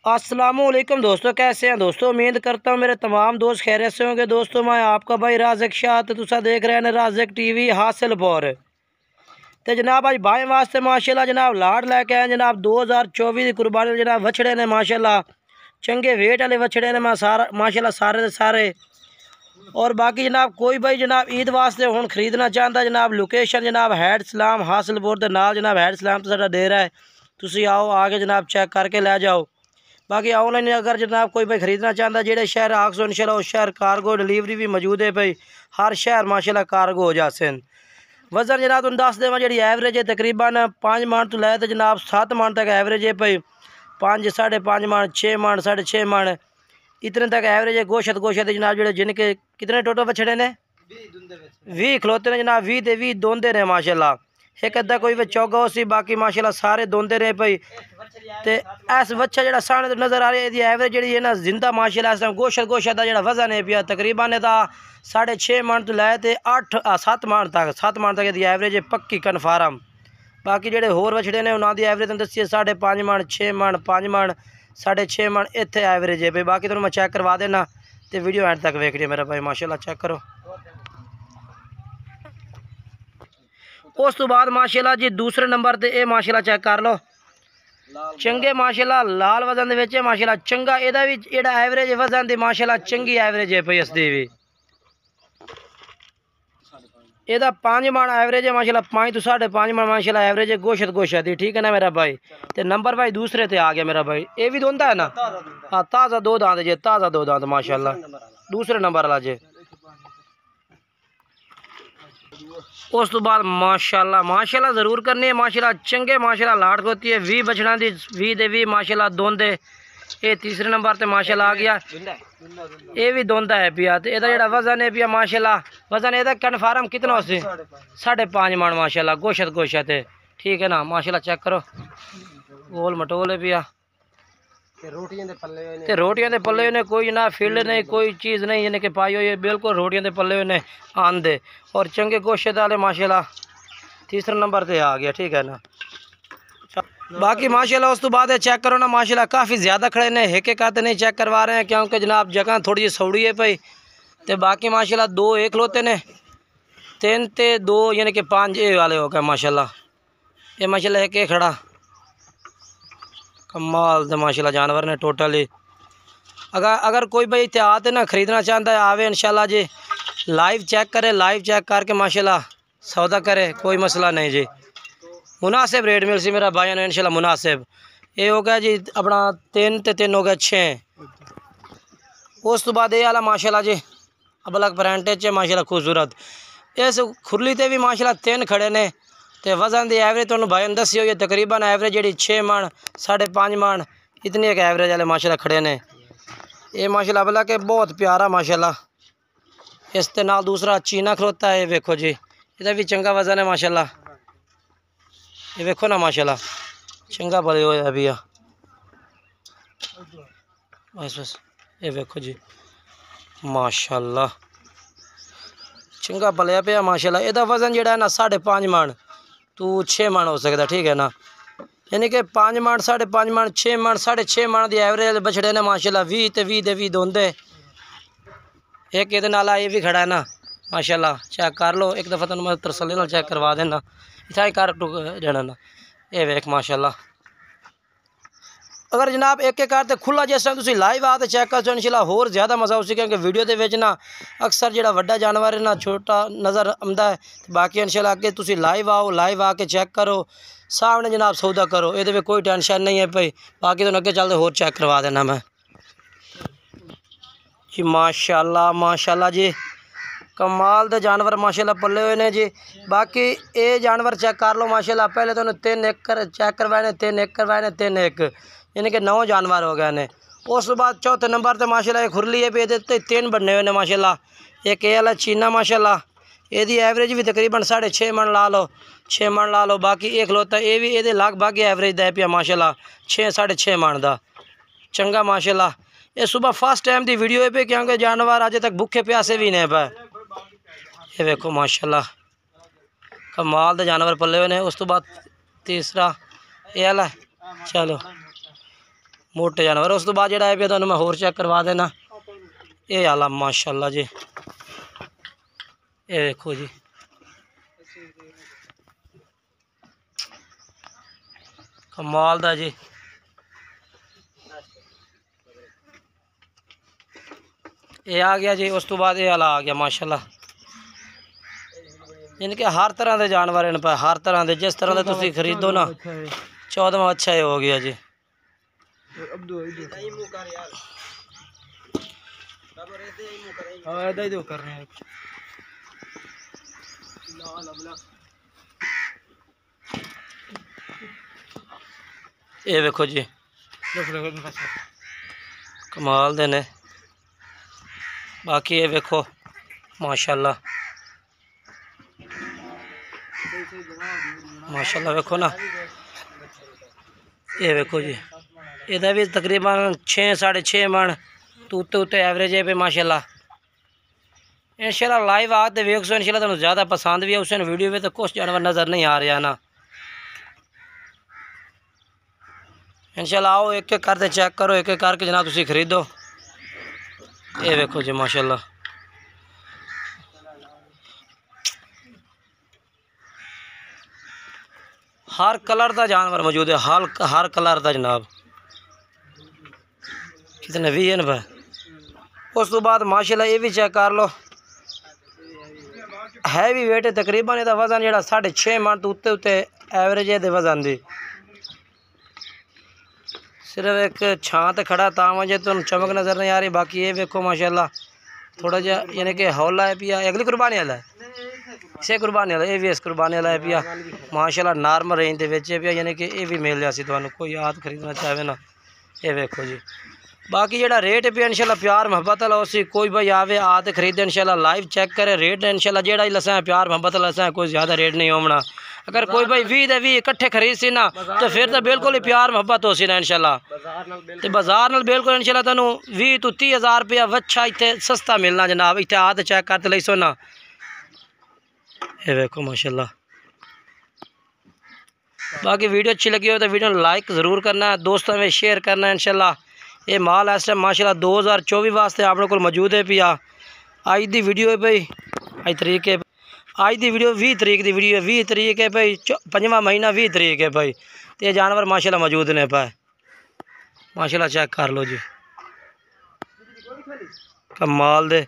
अस्सलामुअलैकुम दोस्तों, कैसे हैं दोस्तों। उम्मीद करता हूँ मेरे तमाम दोस्त खैरियत से होंगे। दोस्तों मैं आपका भाई राज़िक शाह तो तुसा देख रहे हैं राज़िक टीवी हासिलपुर। तो जनाब अज भाई वास्ते माशाल्लाह जनाब लाड़ लैके आए जनाब 2024 की कुर्बानी जनाब वछड़े ने माशाल्लाह चंगे वेट वाले वछड़े ने माशाल्लाह सारे दे सारे। और बाकी जनाब कोई भाई जनाब ईद वास्ते हुण खरीदना चाहता जनाब लोकेशन जनाब हैड सलाम हासिलपुर के नाल जनाब हैड सलाम तो साडा डेरा है। तुसी आओ आके जनाब चेक करके लै जाओ। बाकी ऑनलाइन अगर जनाब कोई भाई खरीदना चाहता जेड़े शहर आखसो इंशाल्लाह उस शहर कार्गो डिलीवरी भी मौजूद है भाई। हर शहर माशाल्लाह कार्गो हो जासन। वजन जनाब तुम दस देव जी एवरेज है तकरीबन 5 मन तो लै जनाब 7 मन तक एवरेज है भाई। 5 साढ़े 5 मन 6 मन 6.5 मन इतने तक एवरेज है। गोशत जनाब जो जिनके कितने टोटल बछड़े ने 20 खलोते ने जनाब 20 ते 20 दोंदे ने माशाल्लाह। एक अद्धा कोई चौगा उसी बाकी माशाल्लाह सारे दोंदे ने भाई। तो इस बच्चा जो सामने नज़र आ रही है एवरेज जी है ना जिंदा माशाल्लाह इस टाइम गोशत का जो वजन है पिया तकरीबन 6.5 मन तो लै 7 मन तक एवरेज है पक्की कन्फर्म। बाकी जोड़े होर बछड़े ने उन्होंने एवरेज दसी 5.5 मन 6 मन 5 मन 6.5 मन इतने एवरेज है भाई। बाकी तुम मैं चेक करवा देना तो वीडियो एंड तक वेख लिया मेरा भाई माशाल्लाह चेक करो। उस तो बाद माशाल्लाह जी दूसरे नंबर पर यह माशाल्लाह चेक कर लो चंगे माशाल्लाह लाल वजन दे माशाल्लाह चंगा एदा भी जेड़ा एवरेज वजन दी माशाल्लाह चंगी एवरेज है भाई। इसदी भी एदा 5 मन एवरेज है माशाल्लाह 5 तो 5.5 मन माशाल्लाह एवरेज है गोशत दी। ठीक है ना मेरा भाई। तो नंबर भाई दूसरे ते आ गया मेरा भाई। ये भी दोंदा है ना हाँ ताज़ा 2 दांत जे ताज़ा 2 दांत माशाल्लाह दूसरे नंबर वाला जे। उस तो बाद माशाल्लाह ज़रूर करनी है माशाल्लाह चंगे माशाल्लाह लाट होती है 20 बछड़ा दी 20 दे 20 माशाल्लाह दोंदे। ये तीसरे नंबर पे माशाल्लाह आ गया ये भी दोंदा है पिया। तो यदा जो वजन है पिया माशाल्लाह वजन यदा कन्फर्म कितना हो 5.5 मन माशाल्लाह गोशत है। ठीक है ना माशाल्लाह चेक करो गोल मटोल है पिया। रोटियां दे पल्ले ने कोई ना फील्ड नहीं कोई चीज़ नहीं यानी कि पाई हुई बिल्कुल रोटियां दे पल्ले ने आंदे और चंगे गोशत वाले माशाल्लाह तीसरे नंबर पे आ गया। ठीक है ना। बाकी माशाल्लाह उस तो बाद चेक करो ना माशाल्लाह काफ़ी ज़्यादा खड़े ने एक आते नहीं चेक करवा रहे हैं क्योंकि जनाब जगह थोड़ी जी सौड़ी है भाई। तो बाकी माशाल्लाह 2 एक खलोते ने 3 ते 2 यानी कि 5 ये वाले हो गए माशाल्लाह। ये माशाल्लाह एक खड़ा कमाल दे माशाल्लाह जानवर ने टोटल ही। अगर कोई भाई इत्यात ना खरीदना चाहता है आवे इंशाल्लाह जी लाइव चेक करे लाइव चेक करके माशाल्लाह सौदा करे कोई मसला नहीं जी। मुनासिब रेट मिल सी मेरा भाई ने इंशाल्लाह मुनासिब। ये हो गया जी अपना 3 ते 3 हो गया 6। उस तो बाद ये वाला माशाल्लाह जी अलग परसेंटेज है माशाल्लाह खूबसूरत। इस खुरली ते भी माशाल्लाह 3 खड़े ने। तो वजन दी एवरेज तुहानू भाई दसी हुई है तकरीबन एवरेज जी 6 मन 5.5 मन इतनी एक एवरेज वाले माशाल्लाह खड़े ने। ये माशाल्लाह अबला के बहुत प्यारा माशाल्लाह। इस ते नाल दूसरा चीना खलोता है वेखो जी इहदा भी चंगा वजन है माशाल्लाह। ये वेखो ना माशाल्लाह चंगा पले होया भी बस ये वेखो जी माशाल्लाह चंगा पलिया पे माशाल्लाह। इहदा वजन जेड़ा है ना 5.5 मन तो 6 मन हो सकता। ठीक है ना यानी कि 5 मन 5.5 मन 6 मन 6.5 मन की एवरेज बछड़े ने माशाल्लाह 20 ते 20 दे 20 दोंदे। एक ये नाला ये भी खड़ा है ना माशाल्लाह चेक कर लो एक दफ़ा तुम मैं तसल्ली नाल चेक करवा देना इतना कर टुक जाना ना। ये वेख माशाल्लाह अगर जनाब एक तो खुला जिस टाइम तुम लाइव आ तो चेक कर इंशाल्लाह होर ज़्यादा मज़ा उसी क्योंकि वीडियो के ना अक्सर जो वड्डा जानवर है ना छोटा नज़र आता है। बाकी इंशाल्लाह अगे तुम लाइव आओ लाइव आके चेक करो सामने जनाब सौदा करो ये कोई टेंशन नहीं है भाई। बाकी तो अगे चलते होर चेक करवा देना मैं जी माशाल्लाह जी कमाल दे जानवर माशाल्लाह पल्ले हुए ने जी। बाकी ये जानवर चेक कर लो माशाल्लाह पहले तो 3 एक चेक करवाए ने 3 एक करवाए ने 3 एक यानी कि 9 जानवर हो गए ने। उस बाद चौथे नंबर पर माशाल्लाह एक खुरली है भी ये 3 बनने हुए ने माशाल्लाह। एक ये वाला चीना माशाल्लाह यदी एवरेज भी तकरीबन 6.5 मन ला लो 6 मन ला लो। बाकी एक खलोता ये भी ये लगभग एवरेज दै पिया माशाल्लाह 6 6.5 मन का चंगा माशाल्लाह। ये सुबह फर्स्ट टाइम की वीडियो है पे क्योंकि जानवर अजे तक भुखे प्यासे भी नहीं पे। ये देखो माशाल्लाह कमाल दे जानवर पल्ले हुए ने। उस तो बाद तीसरा ये वाला चलो मोटे जानवर। उस तो बाद जो है तो मैं होर चेक करवा देना। ये आला माशाल्लाह जी, ये देखो जी, कमाल दा जी। ये आ गया जी। उस तो बाद ये आला आ गया माशाल्लाह। इनके हर तरह के जानवर इन पर, हर तरह के, जिस तरह के तुम खरीदो ना। 14वां अच्छा ही हो गया जी। ये देखो जी, कमाल दे ने। बाकी ये देखो माशाल्लाह, माशाल्लाह देखो ना। ये देखो जी, इधर भी तकरीबन 6 साढ़े 6 मन तो उत्ते उत्ते एवरेज है पे माशाल्लाह। इंशाल्लाह लाइव आते वेख सो, इंशाल्लाह तुम ज़्यादा पसंद भी है उस वीडियो में। तो कुछ जानवर नज़र नहीं आ रहा ना। इंशाल्लाह आओ एक एक करते चेक करो, एक एक करके जनाब तुम खरीदो। ये देखो जी माशाल्लाह, हर कलर का जानवर मौजूद है, हर कलर का जनाब। कितने भी है भाई। उस तो बाद माशाल्लाह ये भी चेक कर लो, है भी वेट तकरीबन इसका वजन जो 6.5 मन तो उत्ते उत्ते एवरेज है वजन की। सिर्फ एक छां ते खड़ा ता वजह तुम चमक नज़र नहीं आ रही। बाकी ये देखो माशाल्लाह थोड़ा जा यानी कि हौला है पिया। अगली कुर्बानी वाला है, इसे कुर्बानी वाला, ये भी इस कुर्बानी वाला है पिया माशाल्लाह। नॉर्मल रेंज के पिया, यानी कि ये भी मिल जासी तुहानू, कोई आद खरीदना चाहे ना। ये देखो जी। बाकी जो रेट पे इंशाल्लाह प्यार मुहब्बत वाला उसी कोई भाई आवे आते खरीदे इंशाल्लाह लाइव चेक करे रेट इंशाल्लाह जेड़ा ही लसा प्यार मुहब्बत वाला लसा कोई ज़्यादा रेट नहीं होना। अगर कोई भाई 20 दे 20 इकट्ठे खरीद सी ना तो फिर तो बिल्कुल ही प्यार मुहब्बत हो सी ना इंशाल्लाह। तो बाजार नाल बिल्कुल इंशाल्लाह तुहानू 20 तो 30 हज़ार रुपया वच्छा इत्थे सस्ता मिलना जनाब। इत्थे आते चेक करते लई सो ना। ये देखो माशाल्लाह। बाकी वीडियो अच्छी लगी हो तो वीडियो लाइक ज़रूर करना, दोस्तों में शेयर करना इंशाल्लाह। ये माल इस टाइम माशाल्लाह 2024 वास्ते अपने को मौजूद है पिया। अज दी वीडियो है भाई, अज तरीक है, अज दी वीडियो 20 तरीक की वीडियो है, 20 तरीक है भाई, 5वां महीना 20 तरीक है भाई। तो ये जानवर माशाल्लाह मौजूद ने पाए माशाल्लाह, चेक कर लो जी, कमाल दे।